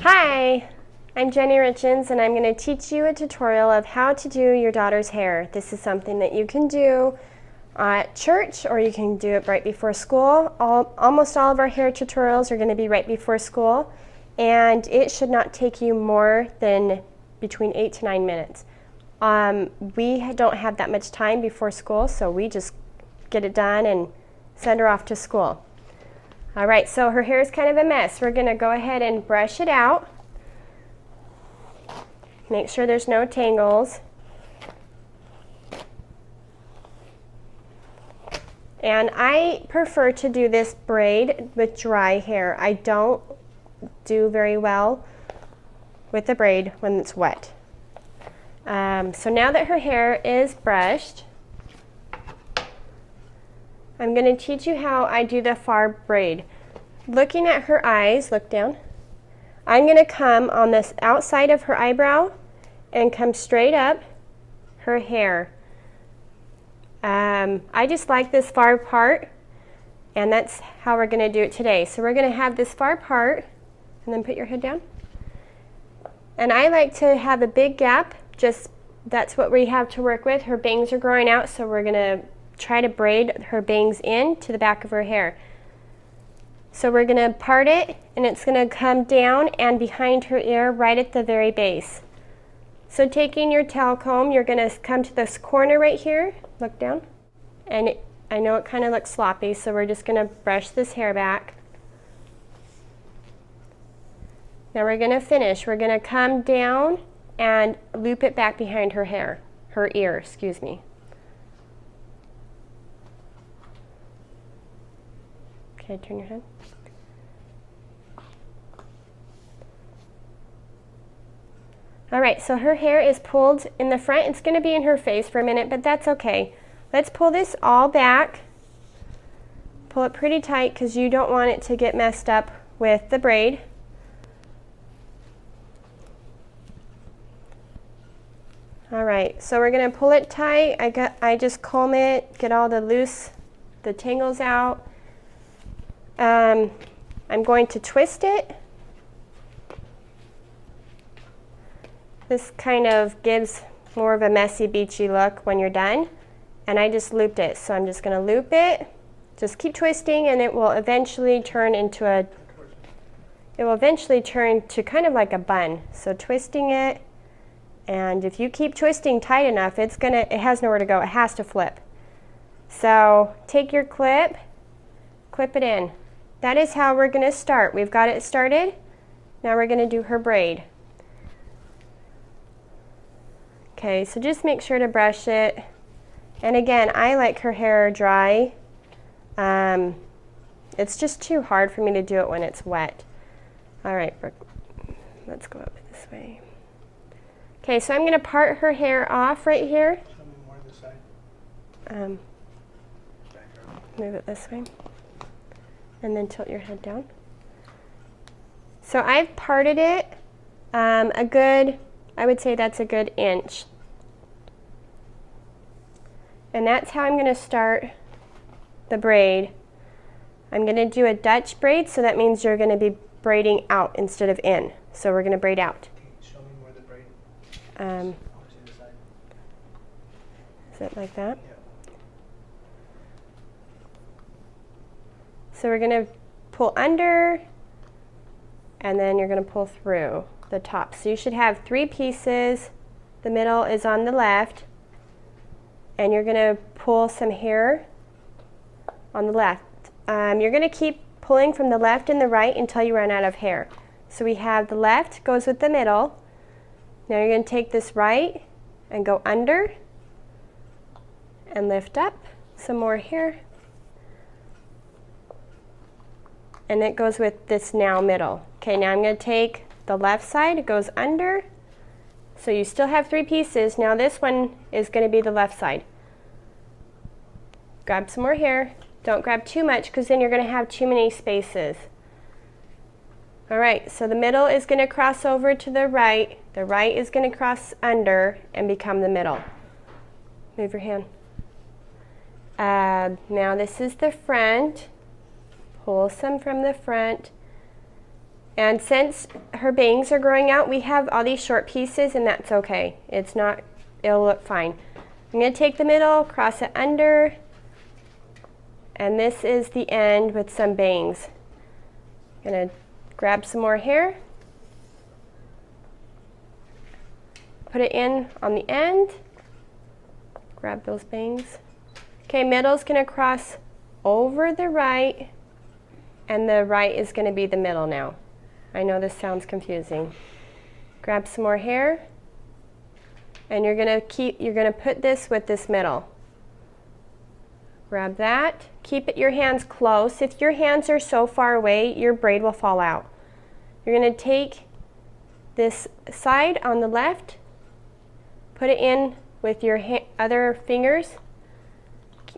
Hi, I'm Jenny Richens and I'm going to teach you a tutorial of how to do your daughter's hair. This is something that you can do at church or you can do it right before school. Almost all of our hair tutorials are going to be right before school, and it should not take you more than between 8 to 9 minutes. We don't have that much time before school, so we just get it done and send her off to school. All right, so her hair is kind of a mess. We're going to go ahead and brush it out. Make sure there's no tangles. And I prefer to do this braid with dry hair. I don't do very well with the braid when it's wet. So now that her hair is brushed, I'm going to teach you how I do the far braid. Looking at her eyes, look down. I'm going to come on this outside of her eyebrow and come straight up her hair. I just like this far part, and that's how we're going to do it today. So we're going to have this far part, and then put your head down. And I like to have a big gap, just that's what we have to work with. Her bangs are growing out, so we're going to try to braid her bangs in to the back of her hair. So we're going to part it, and it's going to come down and behind her ear right at the very base. So taking your towel comb, you're going to come to this corner right here, look down, and I know it kind of looks sloppy, so we're just going to brush this hair back. Now we're going to finish. We're going to come down and loop it back behind her hair, her ear, excuse me. Okay, turn your head. All right, so her hair is pulled in the front. It's going to be in her face for a minute, but that's okay. Let's pull this all back. Pull it pretty tight because you don't want it to get messed up with the braid. All right, so we're going to pull it tight. I just comb it, get all the tangles out. I'm going to twist it. This kind of gives more of a messy, beachy look when you're done. And I just looped it, so I'm just going to loop it. Just keep twisting, and it will eventually turn to kind of like a bun. So twisting it, and if you keep twisting tight enough, it has nowhere to go. It has to flip. So take your clip it in. That is how we're going to start. We've got it started. Now we're going to do her braid. Okay, so just make sure to brush it. And again, I like her hair dry. It's just too hard for me to do it when it's wet. All right, let's go up this way. Okay, so I'm going to part her hair off right here. Show me more this side. Move it this way. And then tilt your head down. So I've parted it I would say that's a good inch. And that's how I'm going to start the braid. I'm going to do a Dutch braid, so that means you're going to be braiding out instead of in. So we're going to braid out. Show me more the braid. I want to see the side. Is it like that? Yeah. So we're going to pull under, and then you're going to pull through the top. So you should have 3 pieces. The middle is on the left, and you're going to pull some hair on the left. You're going to keep pulling from the left and the right until you run out of hair. So we have the left goes with the middle. Now you're going to take this right and go under and lift up some more hair. And it goes with this now middle. Okay, now I'm going to take the left side, it goes under. So you still have 3 pieces. Now this one is going to be the left side. Grab some more hair. Don't grab too much because then you're going to have too many spaces. All right, so the middle is going to cross over to the right. The right is going to cross under and become the middle. Move your hand. Now this is the front. Pull some from the front. And since her bangs are growing out, we have all these short pieces, and that's okay. It'll look fine. I'm going to take the middle, cross it under, and this is the end with some bangs. I'm going to grab some more hair, put it in on the end, grab those bangs. Okay, middle's going to cross over the right, and the right is going to be the middle now. I know this sounds confusing. Grab some more hair, and you're going to put this with this middle. Grab that. Keep your hands close. If your hands are so far away, your braid will fall out. You're going to take this side on the left, put it in with your other fingers.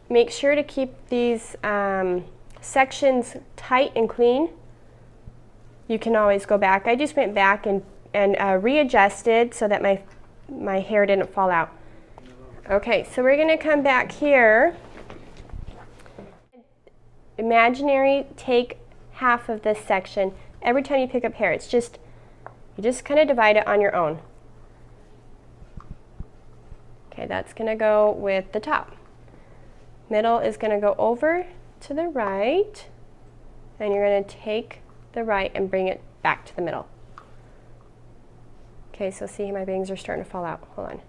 Make sure to keep these sections tight and clean. You can always go back. I just went back and readjusted so that my hair didn't fall out. Okay, so we're going to come back here. Imaginary, take half of this section. Every time you pick up hair, you just kind of divide it on your own. Okay, that's going to go with the top. Middle is going to go over to the right, and you're going to take the right and bring it back to the middle. Okay, so see, my bangs are starting to fall out. Hold on.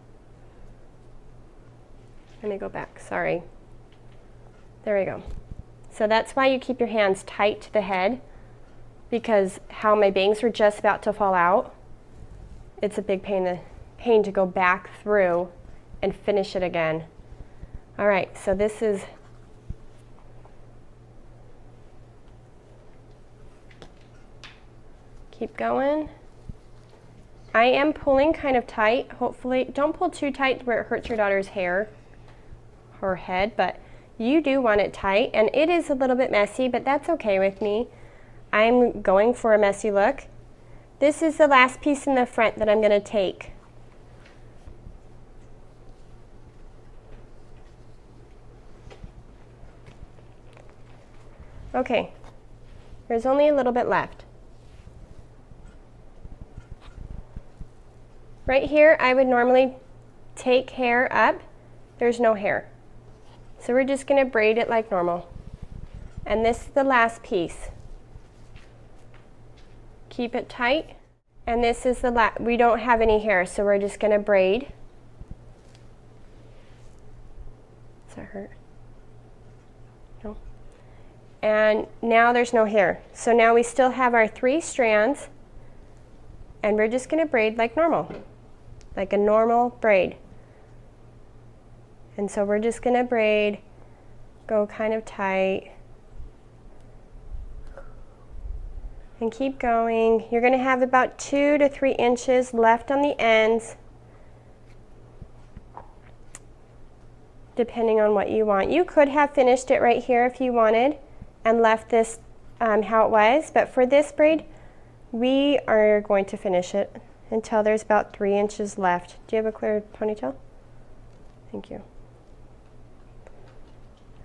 Let me go back, sorry. There we go. So that's why you keep your hands tight to the head, because how my bangs were just about to fall out, it's a big pain to go back through and finish it again. All right, so this is keep going. I am pulling kind of tight. Hopefully, don't pull too tight where it hurts your daughter's hair, her head, but you do want it tight, and it is a little bit messy, but that's okay with me. I'm going for a messy look. This is the last piece in the front that I'm going to take. Okay, there's only a little bit left. Right here, I would normally take hair up. There's no hair. So we're just going to braid it like normal. And this is the last piece. Keep it tight. And this is the last, we don't have any hair, so we're just going to braid. Does that hurt? No. And now there's no hair. So now we still have our 3 strands, and we're just going to braid like normal, like a normal braid. And so we're just going to braid, go kind of tight, and keep going. You're going to have about 2 to 3 inches left on the ends, depending on what you want. You could have finished it right here if you wanted and left this how it was, but for this braid, we are going to finish it until there's about 3 inches left. Do you have a clear ponytail? Thank you.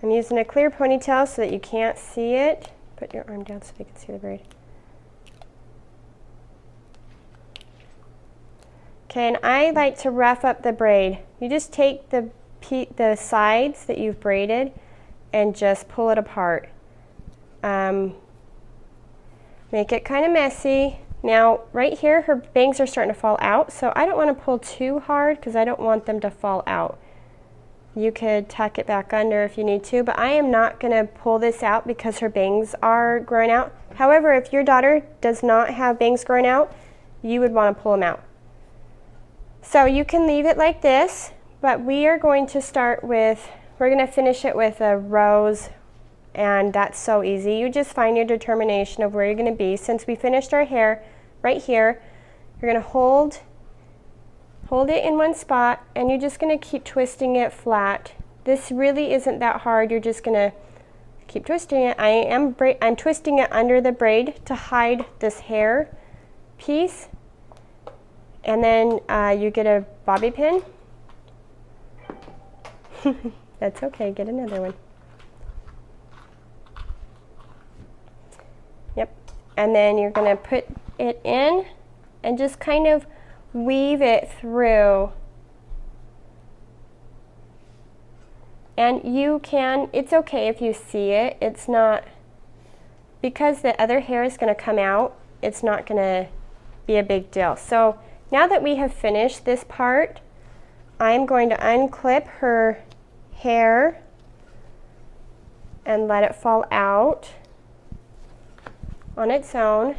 I'm using a clear ponytail so that you can't see it. Put your arm down so you can see the braid. Okay, and I like to rough up the braid. You just take the sides that you've braided and just pull it apart. Make it kind of messy. Now, right here, her bangs are starting to fall out, so I don't want to pull too hard because I don't want them to fall out. You could tuck it back under if you need to, but I am not going to pull this out because her bangs are growing out. However, if your daughter does not have bangs growing out, you would want to pull them out. So you can leave it like this, but we are going to start with, we're going to finish it with a rose, and that's so easy. You just find your determination of where you're going to be. Since we finished our hair right here, you're going to hold it in one spot, and you're just going to keep twisting it flat. This really isn't that hard. You're just going to keep twisting it. I'm twisting it under the braid to hide this hair piece, and then you get a bobby pin. That's okay, get another one. Yep, and then you're going to put it in and just kind of weave it through. And you can, it's okay if you see it. It's not, because the other hair is going to come out, it's not going to be a big deal. So now that we have finished this part, I'm going to unclip her hair and let it fall out on its own.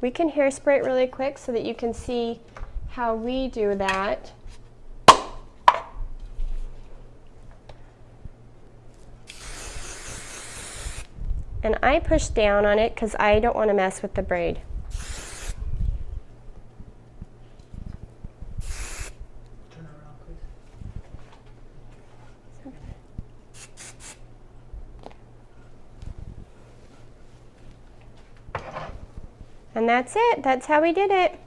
We can hairspray it really quick so that you can see how we do that. And I push down on it because I don't want to mess with the braid. Turn around, please. And that's it. That's how we did it.